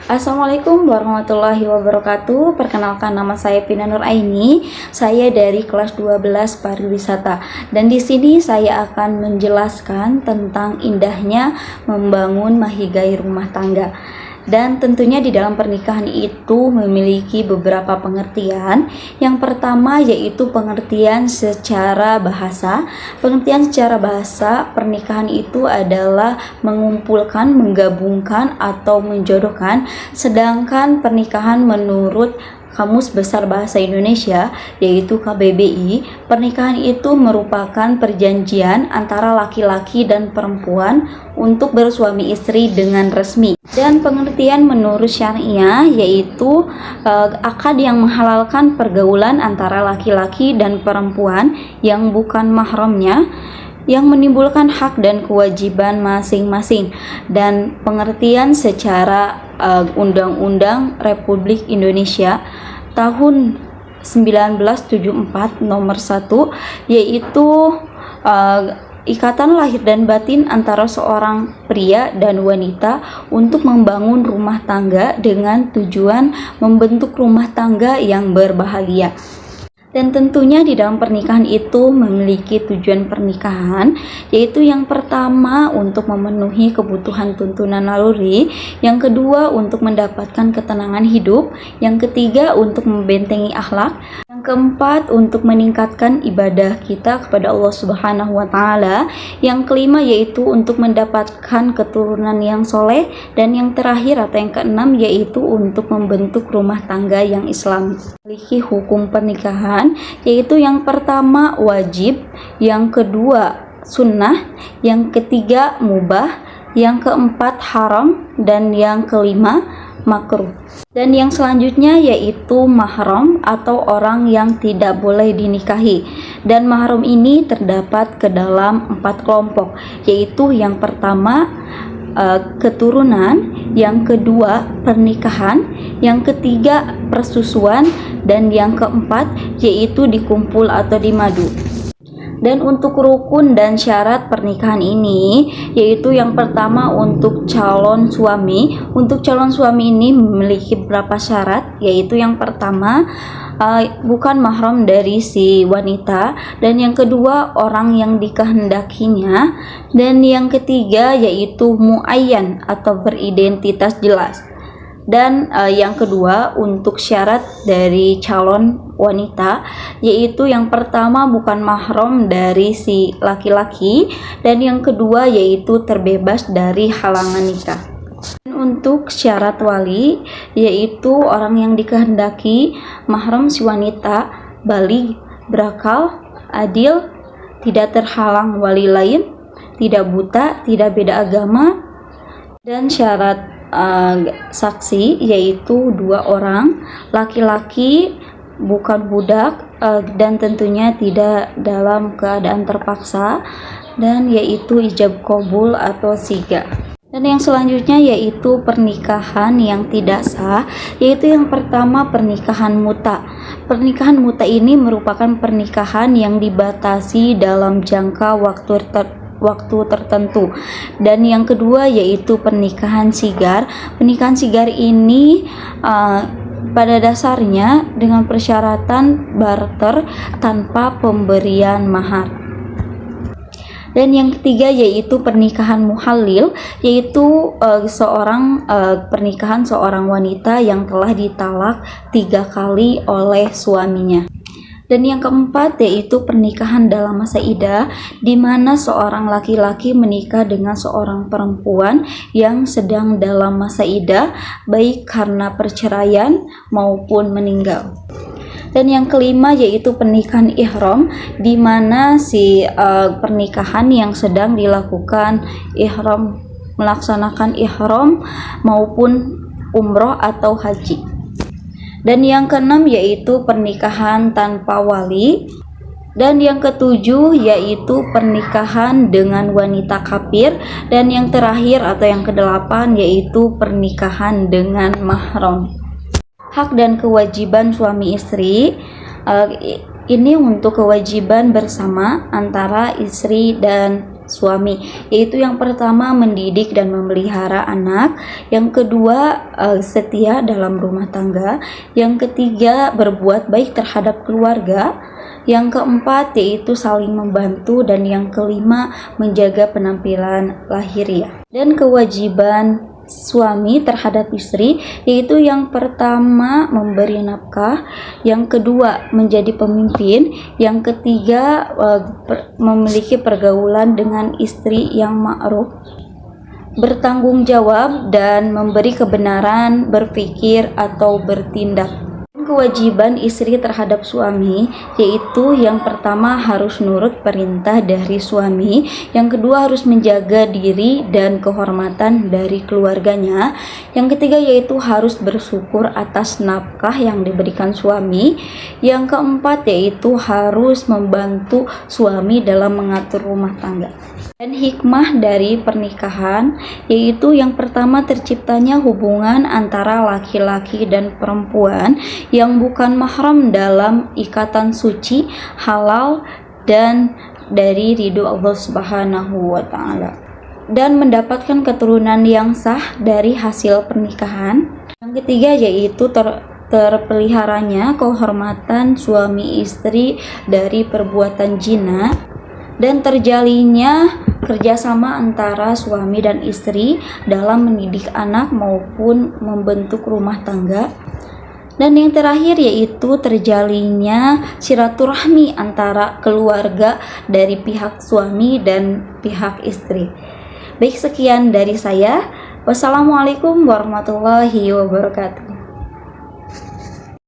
Assalamualaikum warahmatullahi wabarakatuh. Perkenalkan, nama saya Pina Nur Aini. Saya dari kelas 12 pariwisata. Dan di sini saya akan menjelaskan tentang indahnya membangun mahigai rumah tangga. Dan tentunya di dalam pernikahan itu memiliki beberapa pengertian. Yang pertama yaitu pengertian secara bahasa. Pengertian secara bahasa, pernikahan itu adalah mengumpulkan, menggabungkan, atau menjodohkan. Sedangkan pernikahan menurut Kamus Besar Bahasa Indonesia yaitu KBBI, pernikahan itu merupakan perjanjian antara laki-laki dan perempuan untuk bersuami istri dengan resmi. Dan pengertian menurut syariah yaitu akad yang menghalalkan pergaulan antara laki-laki dan perempuan yang bukan mahramnya, yang menimbulkan hak dan kewajiban masing-masing. Dan pengertian secara Undang-Undang Republik Indonesia tahun 1974 nomor 1 yaitu ikatan lahir dan batin antara seorang pria dan wanita untuk membangun rumah tangga dengan tujuan membentuk rumah tangga yang berbahagia. Dan tentunya di dalam pernikahan itu memiliki tujuan pernikahan, yaitu yang pertama untuk memenuhi kebutuhan tuntunan naluri, yang kedua untuk mendapatkan ketenangan hidup, yang ketiga untuk membentengi akhlak, yang keempat untuk meningkatkan ibadah kita kepada Allah Subhanahu wa Ta'ala, yang kelima yaitu untuk mendapatkan keturunan yang soleh, dan yang terakhir atau yang keenam yaitu untuk membentuk rumah tangga yang Islam. Memiliki hukum pernikahan yaitu yang pertama wajib, yang kedua sunnah, yang ketiga mubah, yang keempat haram, dan yang kelima makruh. Dan yang selanjutnya yaitu mahram atau orang yang tidak boleh dinikahi. Dan mahram ini terdapat ke dalam 4 kelompok, yaitu yang pertama keturunan, yang kedua pernikahan, yang ketiga persusuan, dan yang keempat yaitu dikumpul atau dimadu. Dan untuk rukun dan syarat pernikahan ini yaitu yang pertama untuk calon suami. Untuk calon suami ini memiliki beberapa syarat, yaitu yang pertama bukan mahram dari si wanita, dan yang kedua orang yang dikehendakinya, dan yang ketiga yaitu muayyan atau beridentitas jelas. Dan yang kedua untuk syarat dari calon wanita yaitu yang pertama bukan mahram dari si laki-laki, dan yang kedua yaitu terbebas dari halangan nikah. Untuk syarat wali yaitu orang yang dikehendaki mahram si wanita baligh, berakal, adil, tidak terhalang wali lain, tidak buta, tidak beda agama. Dan syarat saksi yaitu 2 orang, laki-laki bukan budak, dan tentunya tidak dalam keadaan terpaksa, dan yaitu ijab qabul atau siga. Dan yang selanjutnya yaitu pernikahan yang tidak sah, yaitu yang pertama pernikahan muta. Pernikahan muta ini merupakan pernikahan yang dibatasi dalam jangka waktu tertentu. Dan yang kedua yaitu pernikahan sigar. Pernikahan sigar ini pada dasarnya dengan persyaratan barter tanpa pemberian mahar. Dan yang ketiga yaitu pernikahan muhallil, yaitu pernikahan seorang wanita yang telah ditalak 3 kali oleh suaminya. Dan yang keempat yaitu pernikahan dalam masa idah, di mana seorang laki-laki menikah dengan seorang perempuan yang sedang dalam masa idah, baik karena perceraian maupun meninggal. Dan yang kelima yaitu pernikahan ihram, di mana pernikahan yang sedang dilakukan ihram, melaksanakan ihram maupun umroh atau haji. Dan yang keenam yaitu pernikahan tanpa wali. Dan yang ketujuh yaitu pernikahan dengan wanita kafir. Dan yang terakhir atau yang kedelapan yaitu pernikahan dengan mahram. Hak dan kewajiban suami istri ini untuk kewajiban bersama antara istri dan suami, yaitu yang pertama mendidik dan memelihara anak, yang kedua setia dalam rumah tangga, yang ketiga berbuat baik terhadap keluarga, yang keempat yaitu saling membantu, dan yang kelima menjaga penampilan lahiriah. Dan kewajiban suami terhadap istri yaitu yang pertama memberi nafkah, yang kedua menjadi pemimpin, yang ketiga memiliki pergaulan dengan istri yang ma'ruf, bertanggung jawab dan memberi kebenaran berpikir atau bertindak. Kewajiban istri terhadap suami yaitu yang pertama harus nurut perintah dari suami, yang kedua harus menjaga diri dan kehormatan dari keluarganya, yang ketiga yaitu harus bersyukur atas nafkah yang diberikan suami, yang keempat yaitu harus membantu suami dalam mengatur rumah tangga. Dan hikmah dari pernikahan yaitu yang pertama terciptanya hubungan antara laki-laki dan perempuan yang bukan mahram dalam ikatan suci, halal, dan dari ridho Allah Subhanahu wa Ta'ala, dan mendapatkan keturunan yang sah dari hasil pernikahan. Yang ketiga yaitu terpeliharanya kehormatan suami istri dari perbuatan zina, dan terjalinnya kerjasama antara suami dan istri dalam mendidik anak maupun membentuk rumah tangga. Dan yang terakhir yaitu terjalinnya silaturahmi antara keluarga dari pihak suami dan pihak istri. Baik, sekian dari saya. Wassalamualaikum warahmatullahi wabarakatuh.